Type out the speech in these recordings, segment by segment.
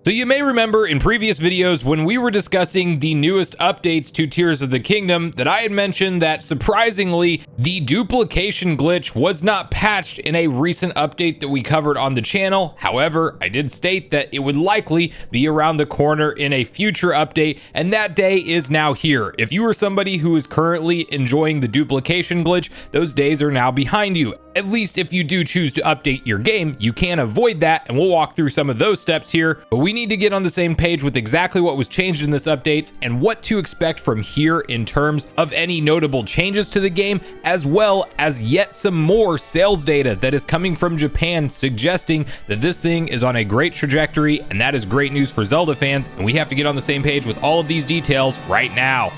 So you may remember in previous videos when we were discussing the newest updates to Tears of the Kingdom that I had mentioned that surprisingly the duplication glitch was not patched in a recent update that we covered on the channel. However, I did state that it would likely be around the corner in a future update, and that day is now here. If you are somebody who is currently enjoying the duplication glitch, those days are now behind you. At least if you do choose to update your game, you can avoid that, and we'll walk through some of those steps here. But we need to get on the same page with exactly what was changed in this update and what to expect from here in terms of any notable changes to the game, as well as yet some more sales data that is coming from Japan suggesting that this thing is on a great trajectory, and that is great news for Zelda fans, and we have to get on the same page with all of these details right now.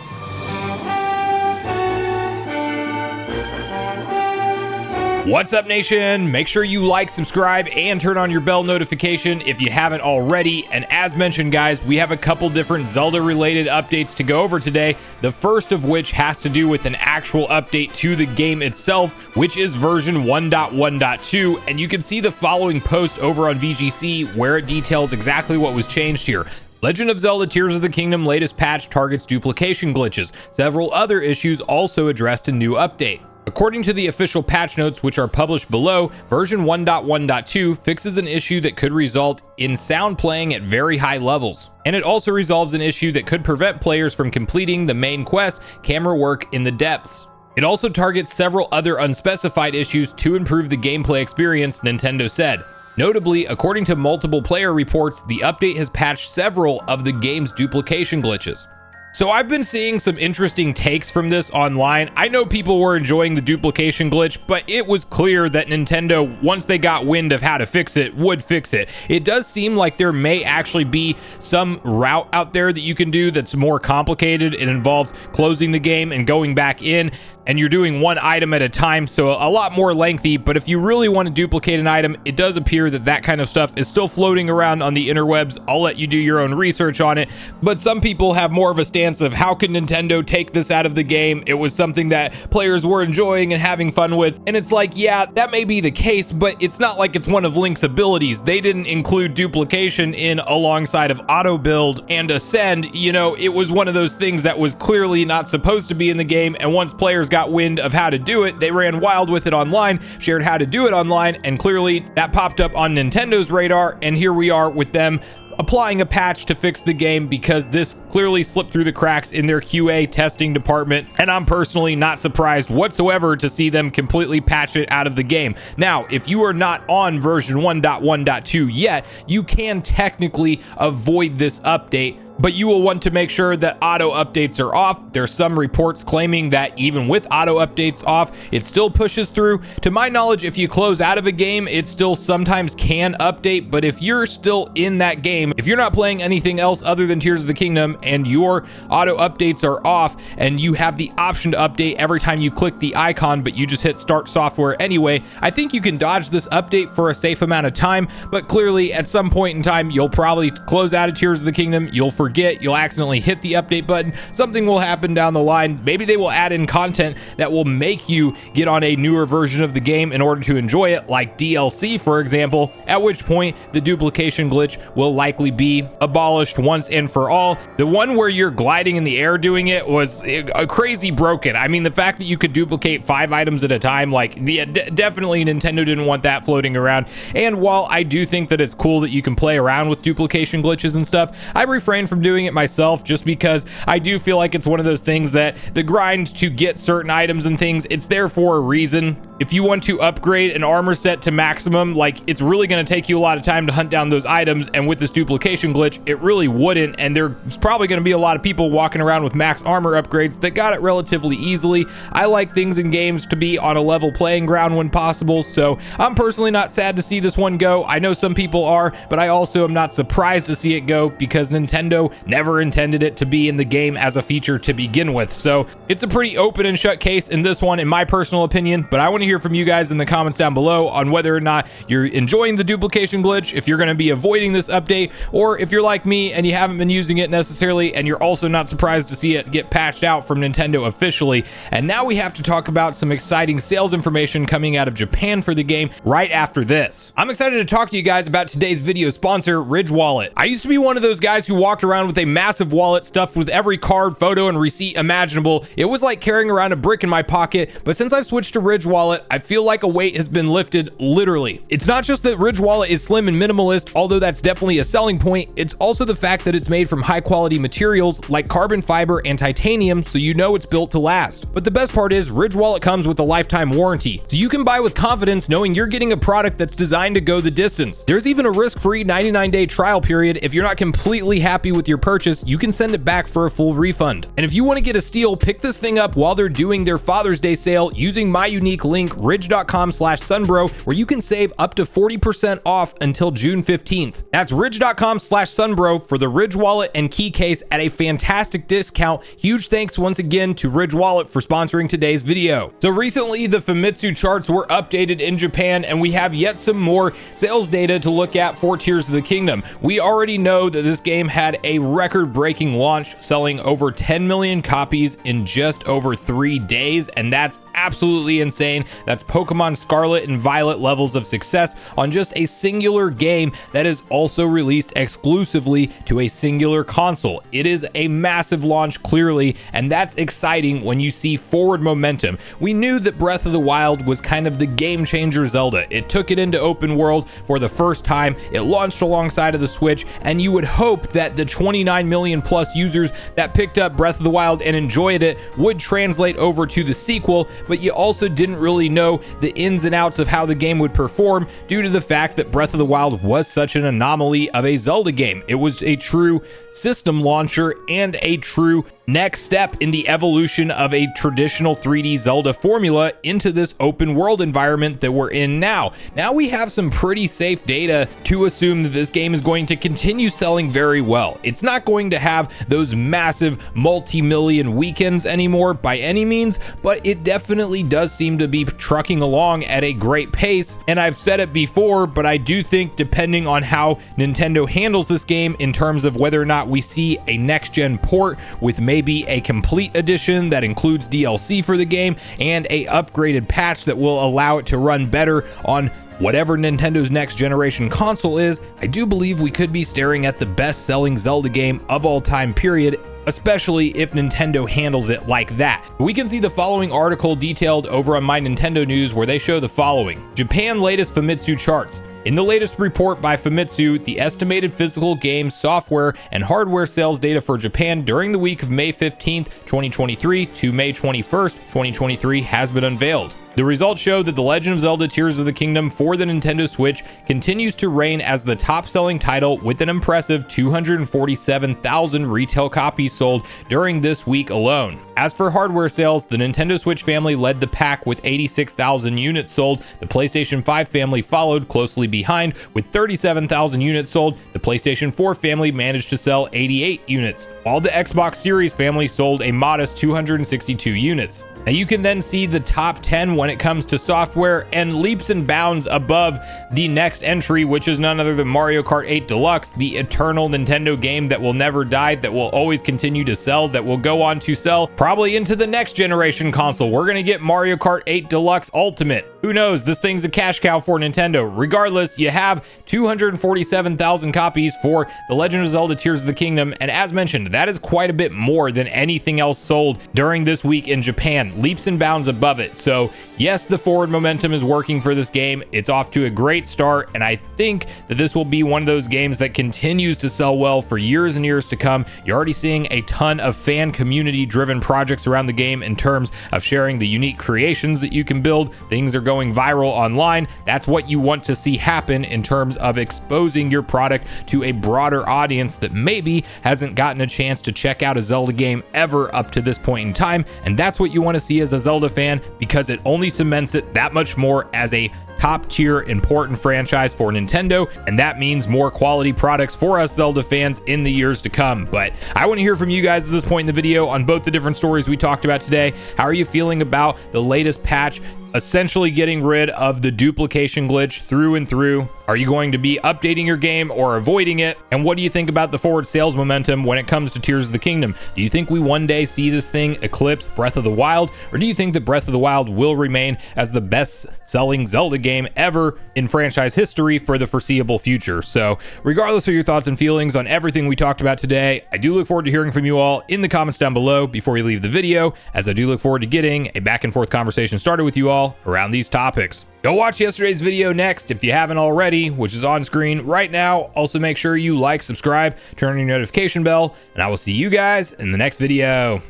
What's up, nation? Make sure you like, subscribe, and turn on your bell notification if you haven't already. And as mentioned, guys, we have a couple different Zelda related updates to go over today. The first of which has to do with an actual update to the game itself, which is version 1.1.2. And you can see the following post over on VGC where it details exactly what was changed here. Legend of Zelda Tears of the Kingdom latest patch targets duplication glitches. Several other issues also addressed in new update. According to the official patch notes, which are published below, version 1.1.2 fixes an issue that could result in sound playing at very high levels. And it also resolves an issue that could prevent players from completing the main quest, camera work in the depths. It also targets several other unspecified issues to improve the gameplay experience, Nintendo said. Notably, according to multiple player reports, the update has patched several of the game's duplication glitches. So I've been seeing some interesting takes from this online. I know people were enjoying the duplication glitch, but it was clear that Nintendo, once they got wind of how to fix it, would fix it. It does seem like there may actually be some route out there that you can do that's more complicated. It involves closing the game and going back in, and you're doing one item at a time, so a lot more lengthy. But if you really want to duplicate an item, it does appear that that kind of stuff is still floating around on the interwebs. I'll let you do your own research on it, but some people have more of a stance of how could Nintendo take this out of the game. It was something that players were enjoying and having fun with, and it's like, yeah, that may be the case, but it's not like it's one of Link's abilities. They didn't include duplication in alongside of auto build and ascend. You know, it was one of those things that was clearly not supposed to be in the game, and once players got wind of how to do it, they ran wild with it online, shared how to do it online, and clearly that popped up on Nintendo's radar, and here we are with them applying a patch to fix the game because this clearly slipped through the cracks in their QA testing department, and I'm personally not surprised whatsoever to see them completely patch it out of the game. Now, if you are not on version 1.1.2 yet, you can technically avoid this update, but you will want to make sure that auto updates are off. There's some reports claiming that even with auto updates off, it still pushes through. To my knowledge, if you close out of a game, it still sometimes can update, but if you're still in that game, if you're not playing anything else other than Tears of the Kingdom and your auto updates are off and you have the option to update every time you click the icon, but you just hit start software anyway, I think you can dodge this update for a safe amount of time. But clearly at some point in time, you'll probably close out of Tears of the Kingdom, you'll forget, you'll accidentally hit the update button, something will happen down the line. Maybe they will add in content that will make you get on a newer version of the game in order to enjoy it, like DLC, for example, at which point the duplication glitch will likely be abolished once and for all. The one where you're gliding in the air doing it was crazy broken. I mean, the fact that you could duplicate 5 items at a time, like, yeah, definitely Nintendo didn't want that floating around. And while I do think that it's cool that you can play around with duplication glitches and stuff, I refrain from doing it myself just because I do feel like it's one of those things that the grind to get certain items and things, it's there for a reason. If you want to upgrade an armor set to maximum, like, it's really going to take you a lot of time to hunt down those items, and with this duplication glitch, it really wouldn't, and there's probably going to be a lot of people walking around with max armor upgrades that got it relatively easily. I like things in games to be on a level playing ground when possible, so I'm personally not sad to see this one go. I know some people are, but I also am not surprised to see it go because Nintendo never intended it to be in the game as a feature to begin with. So it's a pretty open and shut case in this one, in my personal opinion, but I want to to hear from you guys in the comments down below on whether or not you're enjoying the duplication glitch, if you're going to be avoiding this update, or if you're like me and you haven't been using it necessarily and you're also not surprised to see it get patched out from Nintendo officially. And now we have to talk about some exciting sales information coming out of Japan for the game right after this. I'm excited to talk to you guys about today's video sponsor, Ridge Wallet. I used to be one of those guys who walked around with a massive wallet stuffed with every card, photo, and receipt imaginable. It was like carrying around a brick in my pocket, but since I've switched to Ridge Wallet, I feel like a weight has been lifted, literally. It's not just that Ridge Wallet is slim and minimalist, although that's definitely a selling point. It's also the fact that it's made from high quality materials like carbon fiber and titanium, so you know it's built to last. But the best part is Ridge Wallet comes with a lifetime warranty, so you can buy with confidence knowing you're getting a product that's designed to go the distance. There's even a risk-free 99-day trial period. If you're not completely happy with your purchase, you can send it back for a full refund. And if you want to get a steal, pick this thing up while they're doing their Father's Day sale using my unique link, ridge.com/sunbro, where you can save up to 40% off until June 15th. That's ridge.com/sunbro for the Ridge Wallet and key case at a fantastic discount. Huge thanks once again to Ridge Wallet for sponsoring today's video. So recently the Famitsu charts were updated in Japan, and we have yet some more sales data to look at for Tears of the Kingdom. We already know that this game had a record-breaking launch, selling over 10 million copies in just over 3 days, and that's absolutely insane. That's Pokemon Scarlet and Violet levels of success on just a singular game that is also released exclusively to a singular console. It is a massive launch, clearly, and that's exciting when you see forward momentum. We knew that Breath of the Wild was kind of the game changer Zelda. It took it into open world for the first time. It launched alongside of the Switch, and you would hope that the 29 million plus users that picked up Breath of the Wild and enjoyed it would translate over to the sequel, but you also didn't really know the ins and outs of how the game would perform due to the fact that Breath of the Wild was such an anomaly of a Zelda game. It was a true system launcher and a true next step in the evolution of a traditional 3D Zelda formula into this open world environment that we're in now. Now we have some pretty safe data to assume that this game is going to continue selling very well. It's not going to have those massive multi-million weekends anymore by any means, but it definitely does seem to be trucking along at a great pace. And I've said it before, but I do think depending on how Nintendo handles this game in terms of whether or not we see a next-gen port with maybe a complete edition that includes DLC for the game and a upgraded patch that will allow it to run better on whatever Nintendo's next generation console is, I do believe we could be staring at the best-selling Zelda game of all time, period, especially if Nintendo handles it like that. We can see the following article detailed over on My Nintendo News, where they show the following. Japan latest Famitsu charts. In the latest report by Famitsu, the estimated physical game, software, and hardware sales data for Japan during the week of May 15th, 2023 to May 21st, 2023 has been unveiled. The results show that The Legend of Zelda Tears of the Kingdom for the Nintendo Switch continues to reign as the top-selling title with an impressive 247,000 retail copies sold during this week alone. As for hardware sales, the Nintendo Switch family led the pack with 86,000 units sold. The PlayStation 5 family followed closely behind with 37,000 units sold. The PlayStation 4 family managed to sell 88 units, while the Xbox Series family sold a modest 262 units. Now you can then see the top 10 when it comes to software, and leaps and bounds above the next entry, which is none other than Mario Kart 8 Deluxe, the eternal Nintendo game that will never die, that will always continue to sell, that will go on to sell probably into the next generation console. We're going to get Mario Kart 8 Deluxe Ultimate. Who knows? This thing's a cash cow for Nintendo. Regardless, you have 247,000 copies for The Legend of Zelda Tears of the Kingdom, and as mentioned, that is quite a bit more than anything else sold during this week in Japan. Leaps and bounds above it. So yes, the forward momentum is working for this game. It's off to a great start, and I think that this will be one of those games that continues to sell well for years and years to come. You're already seeing a ton of fan community driven projects around the game in terms of sharing the unique creations that you can build. Things are going viral online. That's what you want to see happen in terms of exposing your product to a broader audience that maybe hasn't gotten a chance to check out a Zelda game ever up to this point in time. And that's what you want to see as a Zelda fan, because it only cements it that much more as a top tier important franchise for Nintendo, and that means more quality products for us Zelda fans in the years to come. But I want to hear from you guys at this point in the video on both the different stories we talked about today. How are you feeling about the latest patch essentially getting rid of the duplication glitch through and through? Are you going to be updating your game or avoiding it? And what do you think about the forward sales momentum when it comes to Tears of the Kingdom? Do you think we one day see this thing eclipse Breath of the Wild? Or do you think that Breath of the Wild will remain as the best selling Zelda game ever in franchise history for the foreseeable future? So regardless of your thoughts and feelings on everything we talked about today, I do look forward to hearing from you all in the comments down below before you leave the video, as I do look forward to getting a back and forth conversation started with you all around these topics. Go watch yesterday's video next if you haven't already, which is on screen right now. Also make sure you like, subscribe, turn on your notification bell, and I will see you guys in the next video.